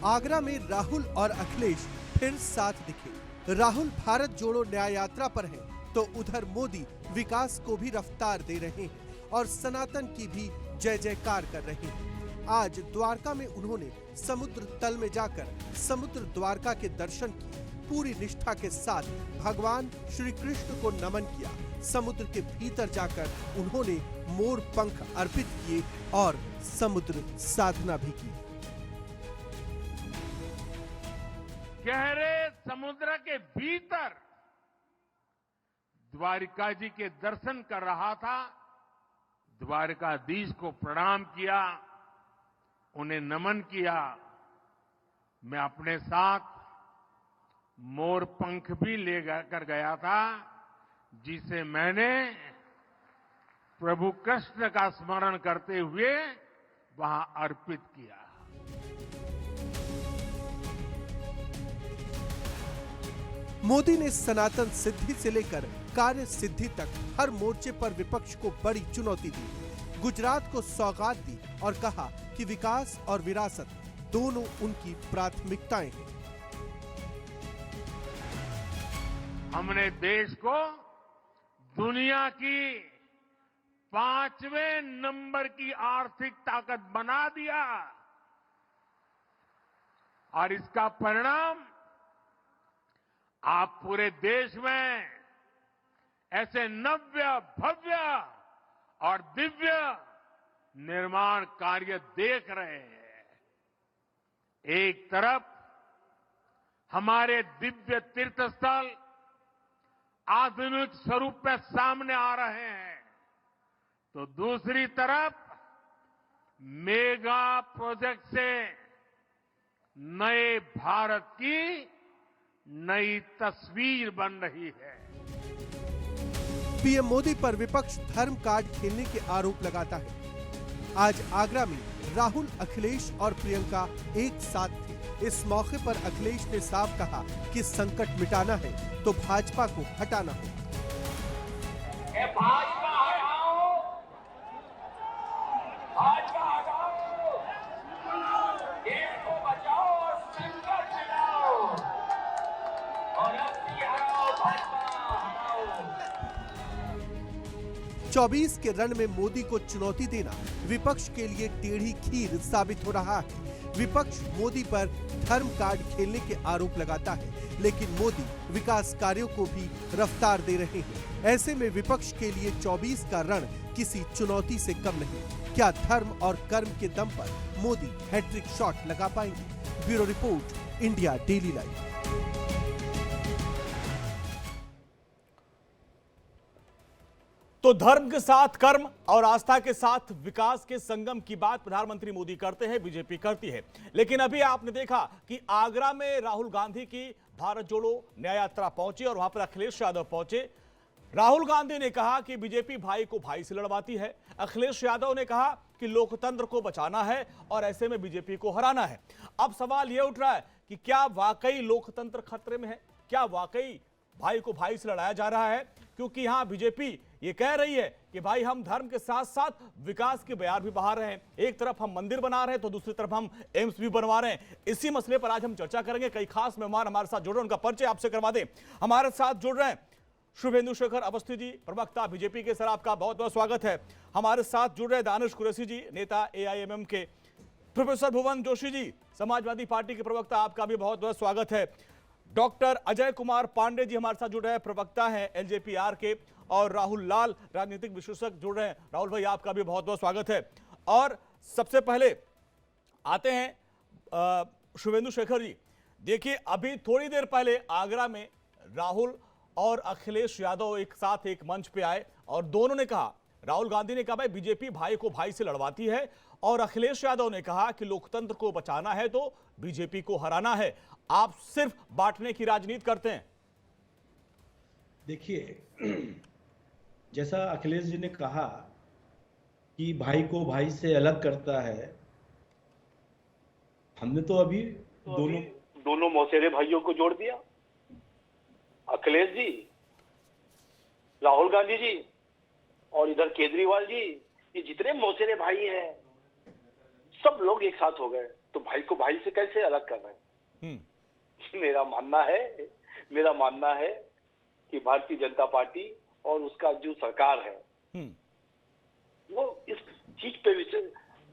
आगरा में राहुल और अखिलेश फिर साथ दिखे। राहुल भारत जोड़ो न्याय यात्रा पर हैं, तो उधर मोदी विकास को भी रफ्तार दे रहे हैं और सनातन की भी जय जयकार कर रहे हैं। आज द्वारका में उन्होंने समुद्र तल में जाकर समुद्र द्वारका के दर्शन किए। पूरी निष्ठा के साथ भगवान श्री कृष्ण को नमन किया। समुद्र के भीतर जाकर उन्होंने मोर पंख अर्पित किए और समुद्र साधना भी की। गहरे समुद्र के भीतर द्वारिका जी के दर्शन कर रहा था। द्वारकाधीश को प्रणाम किया, उन्हें नमन किया। मैं अपने साथ मोर पंख भी ले कर गया था, जिसे मैंने प्रभु कृष्ण का स्मरण करते हुए वहां अर्पित किया। मोदी ने सनातन सिद्धि से लेकर कार्य सिद्धि तक हर मोर्चे पर विपक्ष को बड़ी चुनौती दी। गुजरात को सौगात दी और कहा कि विकास और विरासत दोनों उनकी प्राथमिकताएं हैं। हमने देश को दुनिया की 5वें नंबर की आर्थिक ताकत बना दिया और इसका परिणाम आप पूरे देश में ऐसे नव्य, भव्य और दिव्य निर्माण कार्य देख रहे हैं। एक तरफ हमारे दिव्य तीर्थ स्थल आधुनिक स्वरूप में सामने आ रहे हैं, तो दूसरी तरफ मेगा प्रोजेक्ट से नए भारत की नई तस्वीर बन रही है। पीएम मोदी पर विपक्ष धर्म कार्ड खेलने के आरोप लगाता है। आज आगरा में राहुल, अखिलेश और प्रियंका एक साथ थे। इस मौके पर अखिलेश ने साफ कहा कि संकट मिटाना है तो भाजपा को हटाना होगा। भाजपा हटाओ, भाजपा हटाओ, देश को बचाओ और संकट मिटाओ और अपनी हटाओ, भाजपा हटाओ। 24 के रण में मोदी को चुनौती देना विपक्ष के लिए टेढ़ी खीर साबित हो रहा है। विपक्ष मोदी पर धर्म कार्ड खेलने के आरोप लगाता है, लेकिन मोदी विकास कार्यों को भी रफ्तार दे रहे हैं। ऐसे में विपक्ष के लिए 24 का रण किसी चुनौती से कम नहीं। क्या धर्म और कर्म के दम पर मोदी हैट्रिक शॉट लगा पाएंगे? Bureau report, India daily live. तो धर्म के साथ कर्म और आस्था के साथ विकास के संगम की बात प्रधानमंत्री मोदी करते हैं, बीजेपी करती है। लेकिन अभी आपने देखा कि आगरा में राहुल गांधी की भारत जोड़ो न्याय यात्रा पहुंची और वहां पर अखिलेश यादव पहुंचे। राहुल गांधी ने कहा कि बीजेपी भाई को भाई से लड़वाती है। अखिलेश यादव ने कहा कि लोकतंत्र को बचाना है और ऐसे में बीजेपी को हराना है। अब सवाल यह उठ रहा है कि क्या वाकई लोकतंत्र खतरे में है? क्या वाकई भाई को भाई से लड़ाया जा रहा है? क्योंकि यहां बीजेपी ये कह रही है कि भाई हम धर्म के साथ साथ विकास के बयार भी बहा रहे हैं। एक तरफ हम मंदिर बना रहे हैं तो दूसरी तरफ हम एम्स भी बनवा रहे हैं। इसी मसले पर आज हम चर्चा करेंगे। कई खास मेहमान हमारे साथ जुड़ रहे हैं, उनका परिचय आपसे करवा दें। हमारे साथ जुड़ रहे हैं शुभेंदु शेखर अवस्थी जी, प्रवक्ता बीजेपी के। सर, आपका बहुत बहुत स्वागत है। हमारे साथ जुड़ रहे दानिश कुरैशी जी, नेता एआईएमएम के। प्रोफेसर भुवन जोशी जी, समाजवादी पार्टी के प्रवक्ता, आपका भी बहुत बहुत स्वागत है। डॉक्टर अजय कुमार पांडे जी हमारे साथ जुड़ रहे हैं, प्रवक्ता हैं एलजेपीआर के। और राहुल लाल, राजनीतिक विश्लेषक, जुड़ रहे हैं। राहुल भाई, आपका भी बहुत बहुत स्वागत है। और सबसे पहले आते हैं शुभेंदु शेखर जी। देखिए, अभी थोड़ी देर पहले आगरा में राहुल और अखिलेश यादव एक साथ एक मंच पे आए और दोनों ने कहा, राहुल गांधी ने कहा भाई बीजेपी भाई को भाई से लड़वाती है, और अखिलेश यादव ने कहा कि लोकतंत्र को बचाना है तो बीजेपी को हराना है। आप सिर्फ बांटने की राजनीति करते हैं। देखिए, जैसा अखिलेश जी ने कहा कि भाई को भाई से अलग करता है, हमने तो अभी दोनों मौसेरे भाइयों को जोड़ दिया। अखिलेश जी, राहुल गांधी जी और इधर केजरीवाल जी, ये जितने मौसेरे भाई हैं सब लोग एक साथ हो गए। तो तो भाई को भाई से कैसे अलग कर रहे हैं? हम्म। मेरा मानना है कि भारतीय जनता पार्टी और उसका जो सरकार है वो इस चीज पे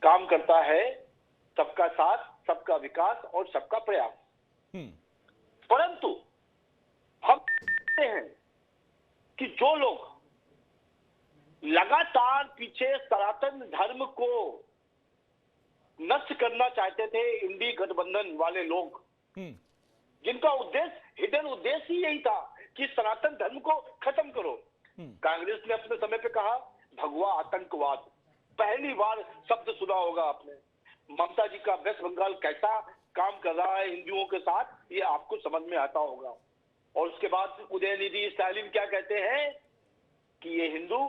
काम करता है, सबका साथ, सबका विकास और सबका प्रयास। परंतु हम देखते हैं कि जो लोग लगातार पीछे सनातन धर्म को नष्ट करना चाहते थे, इंडी गठबंधन वाले लोग, जिनका उद्देश्य, हिडन उद्देश्य ही यही था कि सनातन धर्म को खत्म करो। कांग्रेस ने अपने समय पे कहा भगवा आतंकवाद, पहली बार शब्द सुना होगा आपने। ममता जी का वेस्ट बंगाल कैसा काम कर रहा है हिंदुओं के साथ, ये आपको समझ में आता होगा। और उसके बाद उदयनिधि स्टालिन क्या कहते हैं कि ये हिंदू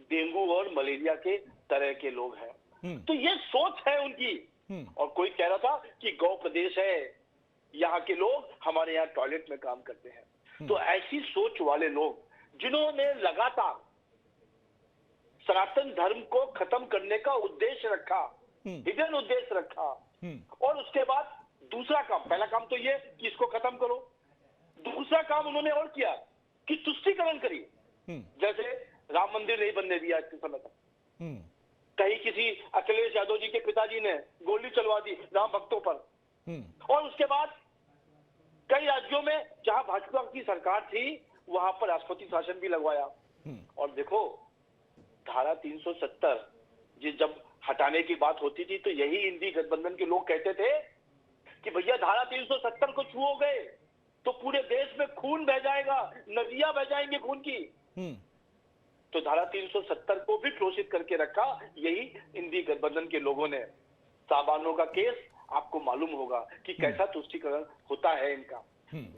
डेंगू और मलेरिया के तरह के लोग हैं। तो ये सोच है उनकी। और कोई कह रहा था कि गौ प्रदेश है, यहाँ के लोग हमारे यहाँ टॉयलेट में काम करते हैं। तो ऐसी सोच वाले लोग जिन्होंने लगातार सनातन धर्म को खत्म करने का उद्देश्य रखा, हिडन उद्देश्य रखा, और उसके बाद दूसरा काम, पहला काम तो ये कि इसको खत्म करो, दूसरा काम उन्होंने और किया कि तुष्टीकरण करी। जैसे राम मंदिर नहीं बनने दिया इतने समय तक, कहीं किसी अखिलेश यादव जी के पिताजी ने गोली चलवा दी राम भक्तों पर, और उसके बाद कई राज्यों में जहां भाजपा की सरकार थी वहां पर राष्ट्रपति शासन भी लगवाया। और देखो धारा 370 जब हटाने की बात होती थी तो यही इंडी गठबंधन के लोग कहते थे कि भैया धारा 370 को छुओगे तो पूरे देश में खून बह जाएगा, नदियां बह जाएंगी खून की। तो धारा 370 को भी घोषित करके रखा यही इंडी गठबंधन के लोगों ने। साबानों का केस आपको मालूम होगा कि कैसा तुष्टीकरण होता है इनका।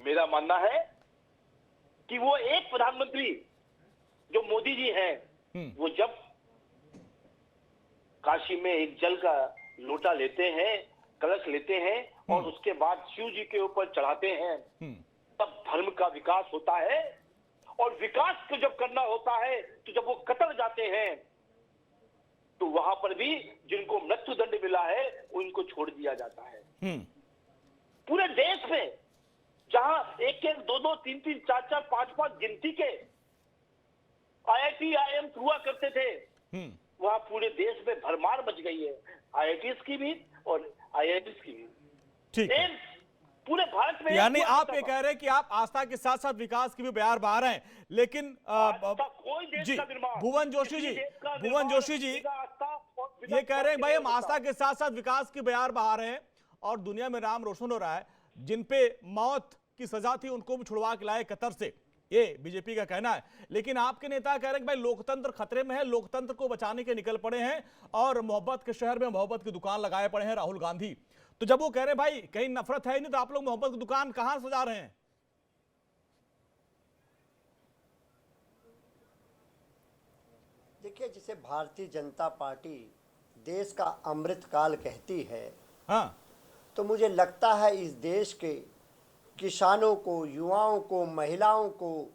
मेरा मानना है कि वो एक प्रधानमंत्री जो मोदी जी हैं, वो जब काशी में एक जल का लोटा लेते हैं, कलश लेते हैं और उसके बाद शिव जी के ऊपर चढ़ाते हैं, तब धर्म का विकास होता है। और विकास को जब करना होता है तो जब वो कतर जाते हैं तो वहां पर भी जिनको मृत्यु दंड मिला है उनको छोड़ दिया जाता है। पूरे देश में जहां एक एक, दो दो, तीन तीन, चार चार, पांच पांच गिनती के IIT IIM हुआ करते थे, वहां पूरे देश में भरमार मच गई है, IITs की भी और IIMs की भी। ठीक है। पूरे भारत में यानी आप ये कह रहे हैं कि आप आस्था के साथ साथ विकास की भी बयार बहा रहे हैं, लेकिन कोई देश जी का निर्माण, भुवन जोशी जी ये कह रहे हैं भाई हम आस्था के साथ साथ विकास की बयार बहा रहे हैं और दुनिया में नाम रोशन हो रहा है। जिन पे मौत की सजा थी उनको भी छुड़वा के लाए कतर से, ये बीजेपी का कहना है। लेकिन आपके नेता कह रहे हैं कि भाई लोकतंत्र खतरे में है, लोकतंत्र को बचाने के निकल पड़े हैं और मोहब्बत के शहर में मोहब्बत की दुकान लगाए पड़े हैं राहुल गांधी। तो जब वो कह रहे हैं भाई कहीं नफरत है नहीं तो आप लोग मोहब्बत की दुकान कहां सजा रहे हैं? देखिए, जिसे भारतीय जनता पार्टी देश का अमृतकाल कहती है, हाँ, तो मुझे लगता है इस देश के किसानों को, युवाओं को, महिलाओं को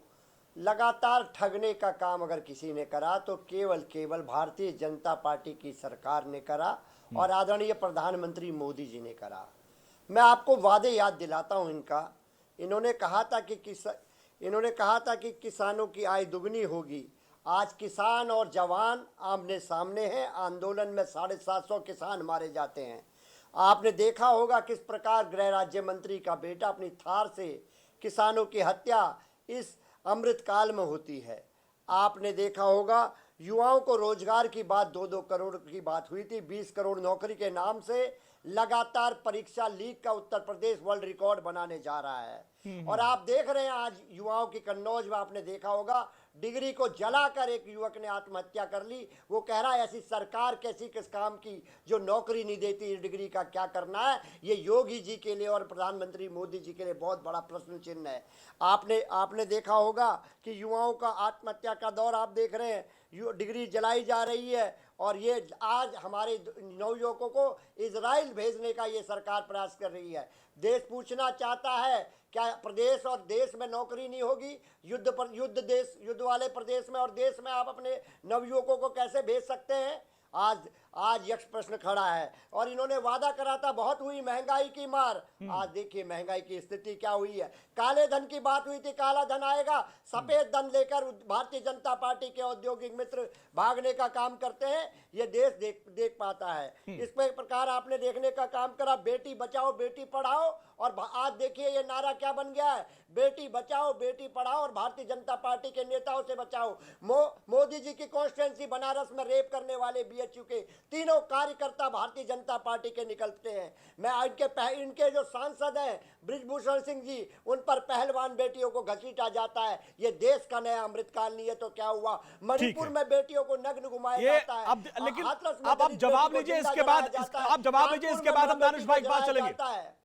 लगातार ठगने का काम अगर किसी ने करा तो केवल भारतीय जनता पार्टी की सरकार ने करा और आदरणीय प्रधानमंत्री मोदी जी ने करा। मैं आपको वादे याद दिलाता हूं इनका। इन्होंने कहा था कि किसानों की आय दुगनी होगी। आज किसान और जवान आमने सामने हैं। आंदोलन में 750 किसान मारे जाते हैं। आपने देखा होगा किस प्रकार गृह राज्य मंत्री का बेटा अपनी थार से किसानों की हत्या इस अमृतकाल में होती है। आपने देखा होगा युवाओं को रोजगार की बात 2-2 करोड़ की बात हुई थी। 20 करोड़ नौकरी के नाम से लगातार परीक्षा लीक का उत्तर प्रदेश वर्ल्ड रिकॉर्ड बनाने जा रहा है। और आप देख रहे हैं आज युवाओं की कन्नौज में आपने देखा होगा डिग्री को जलाकर एक युवक ने आत्महत्या कर ली। वो कह रहा है ऐसी सरकार कैसी किस काम की जो नौकरी नहीं देती, डिग्री का क्या करना है। ये योगी जी के लिए और प्रधानमंत्री मोदी जी के लिए बहुत बड़ा प्रश्न चिन्ह है। आपने देखा होगा कि युवाओं का आत्महत्या का दौर आप देख रहे हैं, डिग्री जलाई जा रही है और ये आज हमारे नवयुवकों को इजराइल भेजने का ये सरकार प्रयास कर रही है। देश पूछना चाहता है क्या प्रदेश और देश में नौकरी नहीं होगी? युद्ध वाले प्रदेश में और देश में आप अपने नवयुवकों को कैसे भेज सकते हैं? आज यक्ष प्रश्न खड़ा है। और इन्होंने वादा करा था बहुत हुई महंगाई की मार, आज देखिए महंगाई की स्थिति क्या हुई है। काले धन की बात हुई थी, काला धन आएगा, सफेद धन लेकर भारतीय जनता पार्टी के औद्योगिक मित्र भागने का काम करते हैं, ये देश देख पाता है। इस प्रकार आपने देखने का काम करा, बेटी बचाओ बेटी पढ़ाओ, और आज देखिए ये नारा क्या बन गया है, बेटी बचाओ बेटी पढ़ाओ और भारतीय जनता पार्टी के नेताओं से बचाओ। मोदी जी की कॉन्स्टिट्यूंसी बनारस में रेप करने वाले बीएचयू के तीनों कार्यकर्ता भारतीय जनता पार्टी के निकलते हैं। मैं इनके जो सांसद हैं बृजभूषण सिंह जी, उन पर पहलवान बेटियों को घसीटा जाता है। ये देश का नया अमृतकाल नहीं है तो क्या हुआ? मणिपुर में बेटियों को नग्न घुमाया जाता है। लेकिन अब जवाब लीजिए इसके बाद, आप जवाब लीजिए इसके बाद हम दानिश भाई के पास चलेंगे।